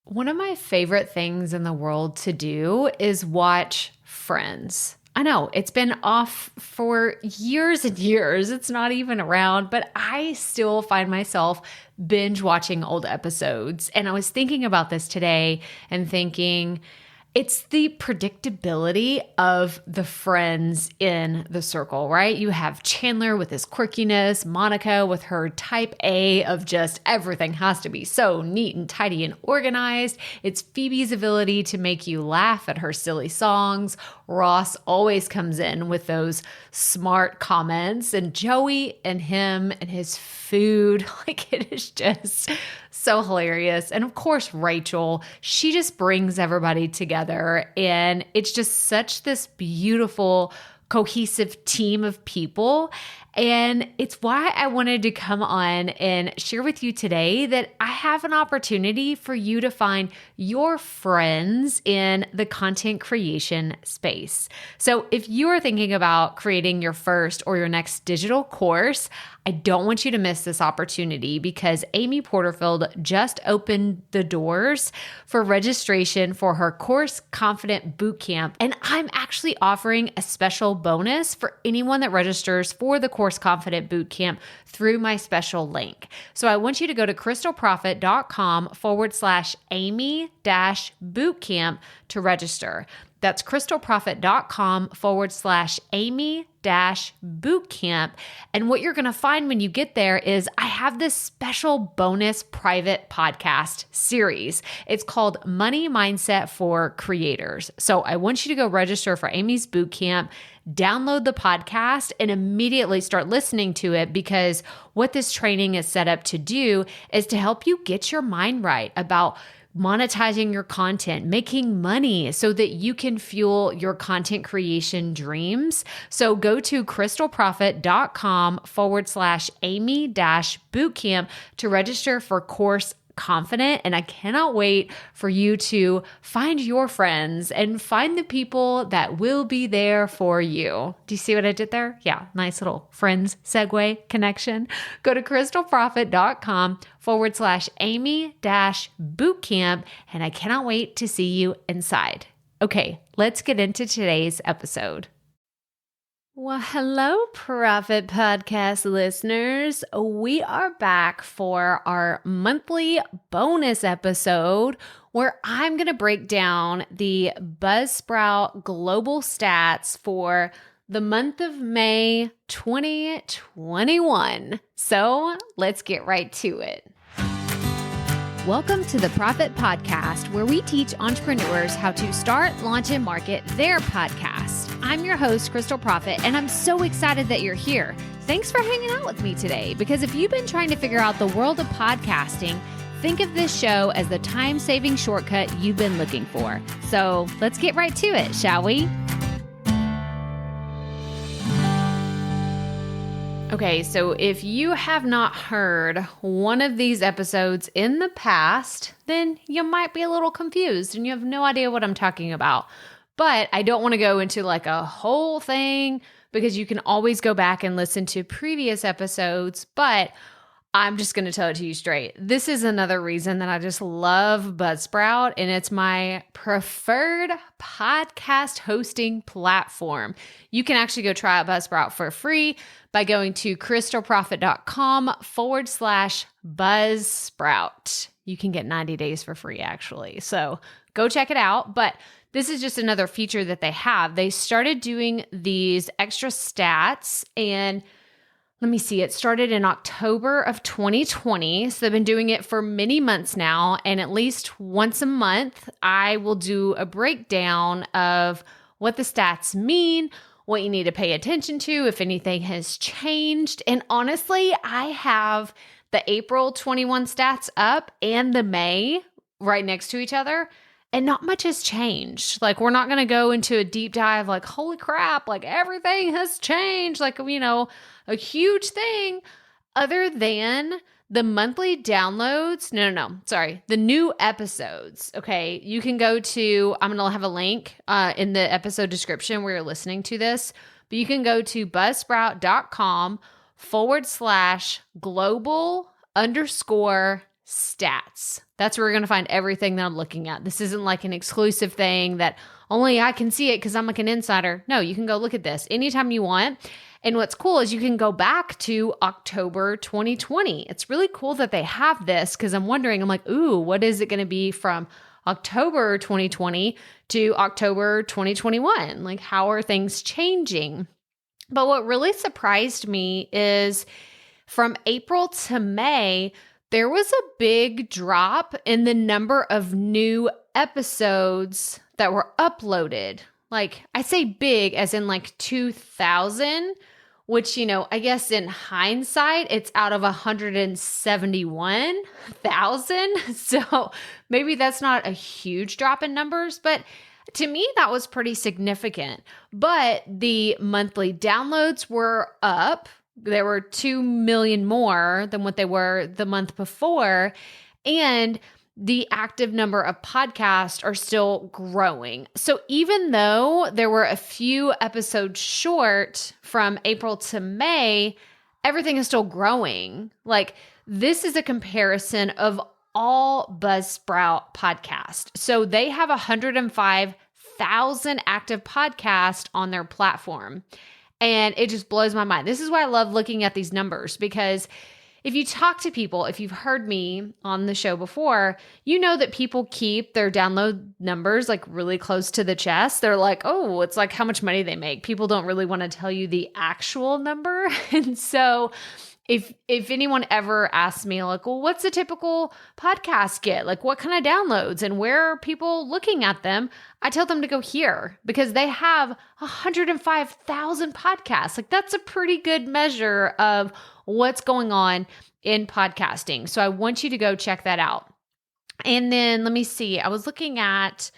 One of my favorite things in the world to do is watch Friends. I know it's been off for years and years. It's not even around, but I still find myself binge watching old episodes. And I was thinking about this today and thinking, it's the predictability of the friends in the circle, right? You have Chandler with his quirkiness, Monica with her type A of just everything has to be so neat and tidy and organized. It's Phoebe's ability to make you laugh at her silly songs. Ross always comes in with those smart comments, and Joey and him and his food, like it is just so hilarious. And of course, Rachel, she just brings everybody together, and it's just such this beautiful, cohesive team of people. And it's why I wanted to come on and share with you today that I have an opportunity for you to find your friends in the content creation space. So if you are thinking about creating your first or your next digital course, I don't want you to miss this opportunity because Amy Porterfield just opened the doors for registration for her Course Confident Bootcamp. And I'm actually offering a special bonus for anyone that registers for the Course Confident Bootcamp through my special link. So I want you to go to krystalprofit.com/Amy-bootcamp to register. That's krystalprofit.com/Amy-bootcamp. And what you're going to find when you get there is I have this special bonus private podcast series. It's called Money Mindset for Creators. So I want you to go register for Amy's bootcamp, download the podcast, and immediately start listening to it, because what this training is set up to do is to help you get your mind right about monetizing your content, making money so that you can fuel your content creation dreams. So go to krystalprofit.com/Amy-bootcamp to register for Course Confident. And I cannot wait for you to find your friends and find the people that will be there for you. Do you see what I did there? Yeah, nice little friends segue connection. Go to krystalprofit.com/Amy-bootcamp. And I cannot wait to see you inside. Okay, let's get into today's episode. Well, hello, Profit Podcast listeners. We are back for our monthly bonus episode where I'm going to break down the Buzzsprout global stats for the month of May 2021. So let's get right to it. Welcome to the Profit Podcast, where we teach entrepreneurs how to start, launch, and market their podcast. I'm your host, Krystal Profit, and I'm so excited that you're here. Thanks for hanging out with me today, because if you've been trying to figure out the world of podcasting, think of this show as the time-saving shortcut you've been looking for. So let's get right to it, shall we? Okay, so if you have not heard one of these episodes in the past, then you might be a little confused and you have no idea what I'm talking about. But I don't want to go into like a whole thing, because you can always go back and listen to previous episodes, but I'm just going to tell it to you straight. This is another reason that I just love Buzzsprout, and it's my preferred podcast hosting platform. You can actually go try out Buzzsprout for free by going to krystalprofit.com/Buzzsprout. You can get 90 days for free, actually. So go check it out. But this is just another feature that they have. They started doing these extra stats, and let me see, it started in October of 2020. So they've been doing it for many months now. And at least once a month, I will do a breakdown of what the stats mean, what you need to pay attention to, if anything has changed. And honestly, I have the April 21 stats up and the May right next to each other, and not much has changed. Like, we're not going to go into a deep dive like, holy crap, like everything has changed, like, you know, a huge thing, other than the monthly downloads. Sorry, the new episodes. Okay, you can go to, I'm going to have a link in the episode description where you're listening to this, but you can go to buzzsprout.com/global_stats. That's where you're going to find everything that I'm looking at. This isn't like an exclusive thing that only I can see it because I'm like an insider. No, you can go look at this anytime you want. And what's cool is you can go back to October 2020. It's really cool that they have this because I'm like, ooh, what is it going to be from October 2020 to October 2021? Like, how are things changing? But what really surprised me is from April to May, there was a big drop in the number of new episodes that were uploaded. Like, I say big as in like 2,000, which, I guess in hindsight, it's out of 171,000. So maybe that's not a huge drop in numbers, but to me, that was pretty significant. But the monthly downloads were up. There were 2 million more than what they were the month before. And the active number of podcasts are still growing. So even though there were a few episodes short from April to May, everything is still growing. Like, this is a comparison of all Buzzsprout podcasts. So they have 105,000 active podcasts on their platform. And it just blows my mind. This is why I love looking at these numbers, because if you talk to people, if you've heard me on the show before, you know that people keep their download numbers like really close to the chest. They're like, oh, it's like how much money they make. People don't really want to tell you the actual number. And so if anyone ever asks me like, well, what's a typical podcast get? Like, what kind of downloads and where are people looking at them? I tell them to go here because they have 105,000 podcasts. Like, that's a pretty good measure of what's going on in podcasting. So I want you to go check that out. And then let me see. I was looking at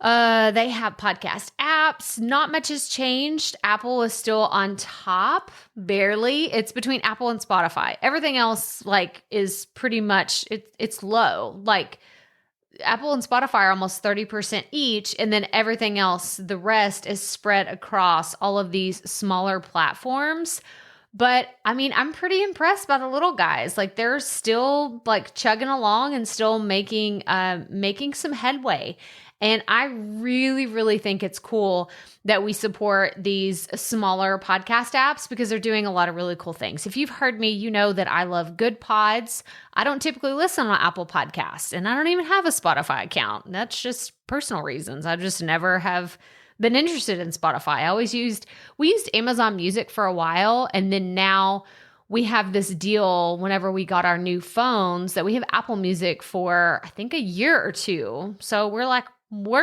they have podcast apps. Not much has changed. Apple is still on top, barely. It's between Apple and Spotify. Everything else is pretty much, it's low. Like, Apple and Spotify are almost 30% each. And then everything else, the rest is spread across all of these smaller platforms. But I mean, I'm pretty impressed by the little guys. Like, they're still like chugging along and still making some headway. And I really, really think it's cool that we support these smaller podcast apps because they're doing a lot of really cool things. If you've heard me, you know that I love Good Pods. I don't typically listen on Apple Podcasts, and I don't even have a Spotify account. That's just personal reasons. I just never have been interested in Spotify. We used Amazon Music for a while, and then now we have this deal whenever we got our new phones that we have Apple Music for, I think, a year or two. So we're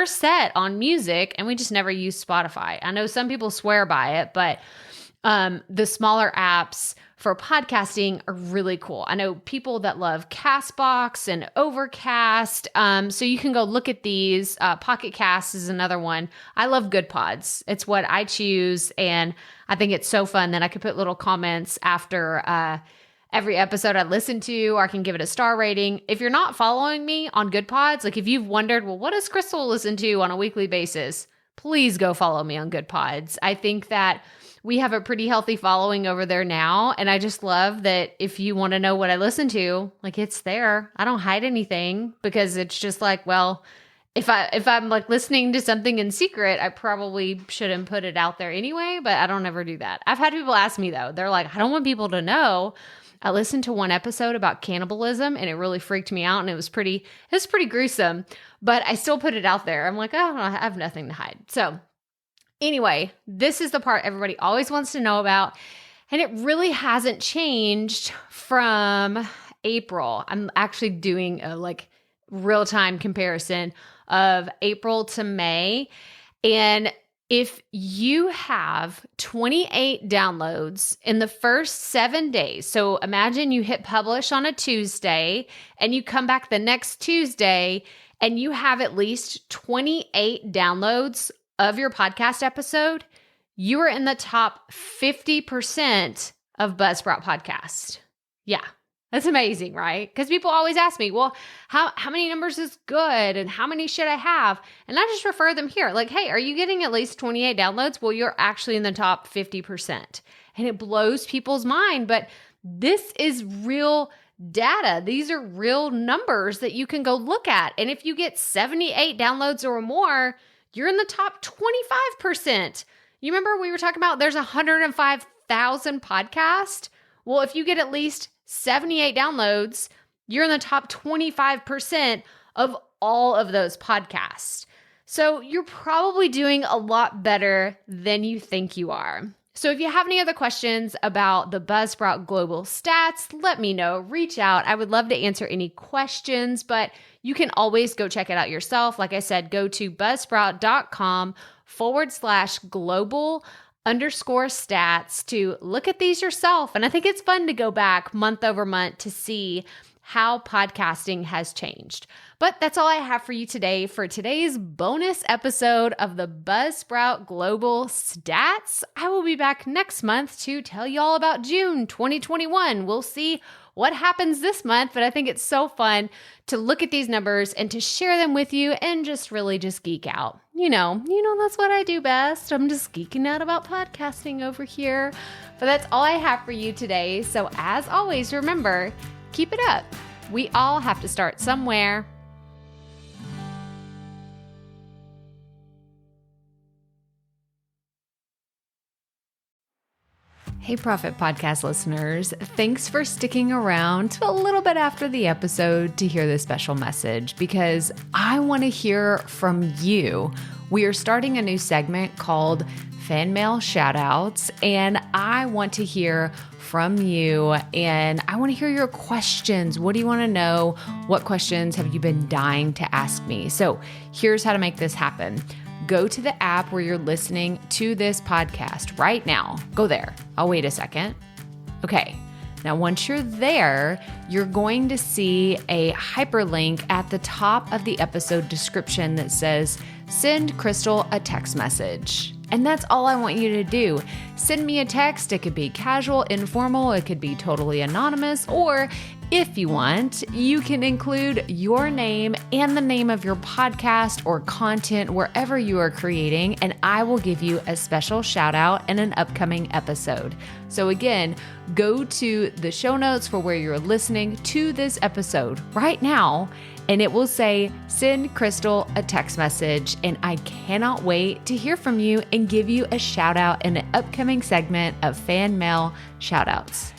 set on music, and we just never use Spotify. I know some people swear by it, but the smaller apps for podcasting are really cool. I know people that love Castbox and Overcast. So you can go look at these. Pocket Cast is another one. I love Good Pods. It's what I choose. And I think it's so fun that I could put little comments after every episode I listen to, or I can give it a star rating. If you're not following me on Good Pods, like if you've wondered, well, what does Krystal listen to on a weekly basis? Please go follow me on Good Pods. I think that we have a pretty healthy following over there now. And I just love that if you want to know what I listen to, like, it's there. I don't hide anything because it's just like, well, if I'm like listening to something in secret, I probably shouldn't put it out there anyway, but I don't ever do that. I've had people ask me though, they're like, I don't want people to know. I listened to one episode about cannibalism and it really freaked me out, and it was pretty gruesome, but I still put it out there. I'm like, oh, I have nothing to hide. So anyway, this is the part everybody always wants to know about, and it really hasn't changed from April. I'm actually doing a real-time comparison of April to May, and if you have 28 downloads in the first 7 days, so imagine you hit publish on a Tuesday and you come back the next Tuesday and you have at least 28 downloads of your podcast episode, you are in the top 50% of Buzzsprout podcast. Yeah. That's amazing, right? Because people always ask me, well, how many numbers is good and how many should I have? And I just refer them here. Like, hey, are you getting at least 28 downloads? Well, you're actually in the top 50%. And it blows people's mind. But this is real data. These are real numbers that you can go look at. And if you get 78 downloads or more, you're in the top 25%. You remember we were talking about there's 105,000 podcasts? Well, if you get at least 78 downloads, you're in the top 25% of all of those podcasts. So you're probably doing a lot better than you think you are. So if you have any other questions about the Buzzsprout global stats, let me know. Reach out. I would love to answer any questions, but you can always go check it out yourself. Like I said, go to buzzsprout.com/global_stats to look at these yourself. And I think it's fun to go back month over month to see how podcasting has changed. But that's all I have for you today for today's bonus episode of the Buzzsprout Global Stats. I will be back next month to tell you all about June 2021. We'll see what happens this month, but I think it's so fun to look at these numbers and to share them with you and just really just geek out. You know, that's what I do best. I'm just geeking out about podcasting over here. But that's all I have for you today. So as always, remember, keep it up. We all have to start somewhere. Hey, Profit Podcast listeners. Thanks for sticking around to a little bit after the episode to hear this special message because I want to hear from you. We are starting a new segment called Fan Mail Shoutouts, and I want to hear from you, and I want to hear your questions. What do you want to know? What questions have you been dying to ask me? So here's how to make this happen. Go to the app where you're listening to this podcast right now. Go there. I'll wait a second. Okay. Now, once you're there, you're going to see a hyperlink at the top of the episode description that says, send Krystal a text message. And that's all I want you to do. Send me a text. It could be casual, informal. It could be totally anonymous. Or if you want, you can include your name and the name of your podcast or content wherever you are creating, and I will give you a special shout out in an upcoming episode. So again, go to the show notes for where you're listening to this episode right now, and it will say, send Krystal a text message. And I cannot wait to hear from you and give you a shout out in an upcoming segment of Fan Mail Shoutouts.